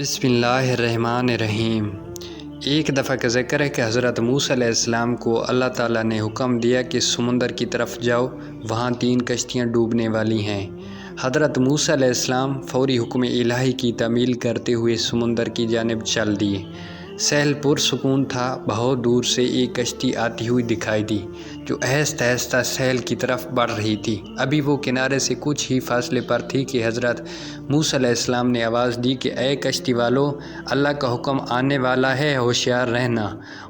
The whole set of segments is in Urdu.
بسم اللہ الرحمن الرحیم۔ ایک دفعہ کا ذکر ہے کہ حضرت موسیٰ علیہ السلام کو اللہ تعالیٰ نے حکم دیا کہ سمندر کی طرف جاؤ، وہاں 3 کشتیاں ڈوبنے والی ہیں۔ حضرت موسیٰ علیہ السلام فوری حکم الہی کی تعمیل کرتے ہوئے سمندر کی جانب چل دیے۔ ساحل پرسکون تھا۔ بہت دور سے ایک کشتی آتی ہوئی دکھائی دی جو آہستہ آہستہ ساحل کی طرف بڑھ رہی تھی۔ ابھی وہ کنارے سے کچھ ہی فاصلے پر تھی کہ حضرت موسیٰ علیہ السلام نے آواز دی کہ اے کشتی والو، اللہ کا حکم آنے والا ہے، ہوشیار رہنا۔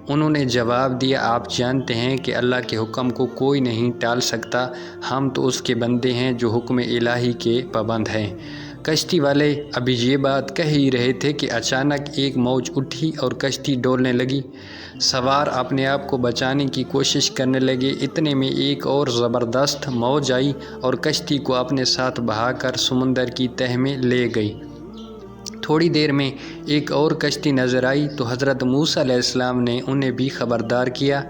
انہوں نے جواب دیا، آپ جانتے ہیں کہ اللہ کے حکم کو کوئی نہیں ٹال سکتا، ہم تو اس کے بندے ہیں جو حکم الہی کے پابند ہیں۔ کشتی والے ابھی یہ بات کہہ ہی رہے تھے کہ اچانک ایک موج اٹھی اور کشتی ڈولنے لگی۔ سوار اپنے آپ کو بچانے کی کوشش کرنے لگے۔ اتنے میں ایک اور زبردست موج آئی اور کشتی کو اپنے ساتھ بہا کر سمندر کی تہہ میں لے گئی۔ تھوڑی دیر میں ایک اور کشتی نظر آئی تو حضرت موسیٰ علیہ السلام نے انہیں بھی خبردار کیا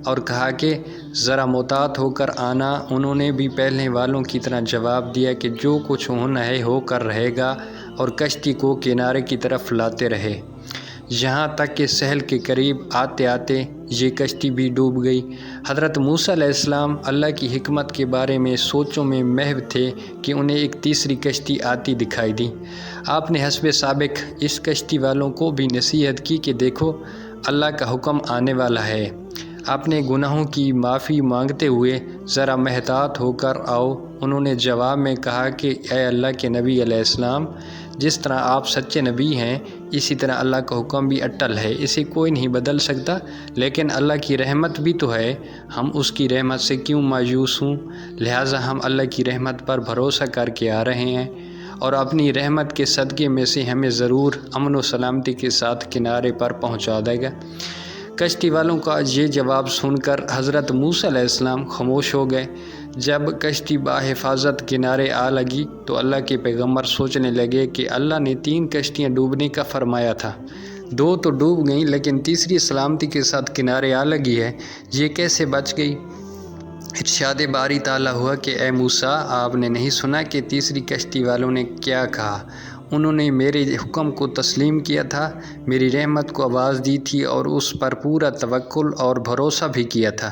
اور کہا کہ ذرا محتاط ہو کر آنا۔ انہوں نے بھی پہلے والوں کی طرح جواب دیا کہ جو کچھ ہونا ہے ہو کر رہے گا، اور کشتی کو کنارے کی طرف لاتے رہے، یہاں تک کہ ساحل کے قریب آتے آتے یہ کشتی بھی ڈوب گئی۔ حضرت موسیٰ علیہ السلام اللہ کی حکمت کے بارے میں سوچوں میں محو تھے کہ انہیں ایک تیسری کشتی آتی دکھائی دی۔ آپ نے حسب سابق اس کشتی والوں کو بھی نصیحت کی کہ دیکھو، اللہ کا حکم آنے والا ہے، اپنے گناہوں کی معافی مانگتے ہوئے ذرا محتاط ہو کر آؤ۔ انہوں نے جواب میں کہا کہ اے اللہ کے نبی علیہ السلام، جس طرح آپ سچے نبی ہیں، اسی طرح اللہ کا حکم بھی اٹل ہے، اسے کوئی نہیں بدل سکتا، لیکن اللہ کی رحمت بھی تو ہے، ہم اس کی رحمت سے کیوں مایوس ہوں؟ لہٰذا ہم اللہ کی رحمت پر بھروسہ کر کے آ رہے ہیں، اور اپنی رحمت کے صدقے میں سے ہمیں ضرور امن و سلامتی کے ساتھ کنارے پر پہنچا دے گا۔ کشتی والوں کا یہ جواب سن کر حضرت موسیٰ علیہ السلام خاموش ہو گئے۔ جب کشتی بحفاظت کنارے آ لگی تو اللہ کے پیغمبر سوچنے لگے کہ اللہ نے 3 کشتیاں ڈوبنے کا فرمایا تھا، 2 تو ڈوب گئیں لیکن تیسری سلامتی کے ساتھ کنارے آ لگی ہے، یہ کیسے بچ گئی؟ ارشاد باری تعالیٰ ہوا کہ اے موسیٰ، آپ نے نہیں سنا کہ تیسری کشتی والوں نے کیا کہا؟ انہوں نے میرے حکم کو تسلیم کیا تھا، میری رحمت کو آواز دی تھی اور اس پر پورا توکل اور بھروسہ بھی کیا تھا،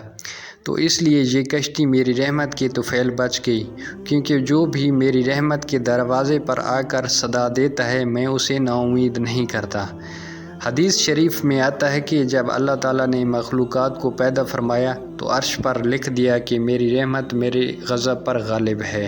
تو اس لیے یہ کشتی میری رحمت کے طفیل بچ گئی، کیونکہ جو بھی میری رحمت کے دروازے پر آ کر صدا دیتا ہے میں اسے نا امید نہیں کرتا۔ حدیث شریف میں آتا ہے کہ جب اللہ تعالیٰ نے مخلوقات کو پیدا فرمایا تو عرش پر لکھ دیا کہ میری رحمت میرے غضب پر غالب ہے۔